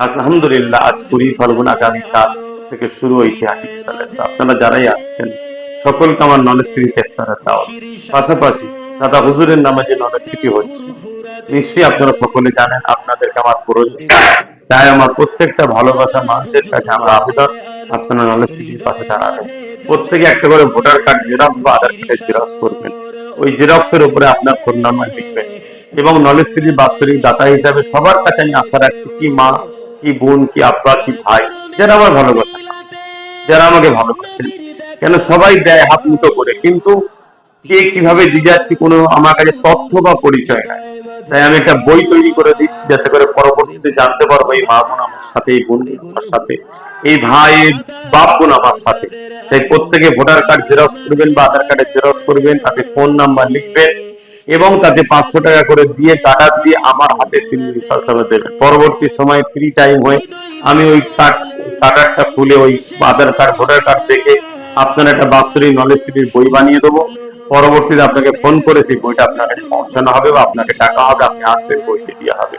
আলহামদুলিল্লাহ, আজ 20 ফাল্গুন, আগামীকাল থেকে শুরু ঐতিহাসিক জলসা। আপনারা যারাই আসছেন সকলকে আমার নলেজ সিটি ইফতারের দাওয়াত। পাশাপাশি দাদা হুজুরের নামে যে নলেজ সিটি হচ্ছে, নিশ্চয়ই আপনারা সকলে জানেন আপনাদেরকে আমার প্রয়োজন। তাই আমার প্রত্যেকটা ভালোবাসা মানুষের কাছে আমার আবেদন, আপনারা নলেজ সিটির পাশে দাঁড়াবেন। প্রত্যেকে একটা করে ভোটার কার্ড জেরক্স বা আধার কার্ডের জেরক্স করবেন। ওই জেরক্সের উপরে আপনার ফোন নাম্বার লিখবেন এবং নলেজ সিটির বাৎসরিক দাতা হিসাবে সবার কাছে আমি আশা রাখছি, কি মা, কি বোন, কি আব্বা, কি ভাই, যারা আমার ভালোবাসেন, যারা আমাকে ভালোবাসেন, কেন সবাই দেয় হাত মুঠো করে, কিন্তু কে কিভাবে দিয়ে যাচ্ছি কোনো আমার কাছে তথ্য বা পরিচয় নাই। তাই আমি একটা বই তৈরি করে দিচ্ছি, যাতে করে পরবর্তীতে জানতে পারবো এই মা বোন আমার সাথে, এই বোন আমার সাথে, এই ভাই বাপ বোন আমার সাথে। তাই প্রত্যেকে ভোটার কার্ড জেরক্স করবেন বা আধার কার্ডের জেরক্স করবেন, তাতে ফোন নাম্বার লিখবেন এবং তাতে 500 টাকা করে দিয়ে কার্ড দিয়ে আমার হাতে তিনি হিসাবে দেবেন। পরবর্তী সময় ফ্রি টাইম হয়ে আমি ওই কার্ডটা খুলে ওই আধার কার্ড ভোটার কার্ড দেখে আপনার একটা বাৎসরিক নলেজ সিটির বই বানিয়ে দেবো। পরবর্তীতে আপনাকে ফোন করে সেই বইটা আপনার কাছে পৌঁছানো হবে বা আপনাকে টাকা হবে, আপনি আসবেন, বইটি দেওয়া হবে।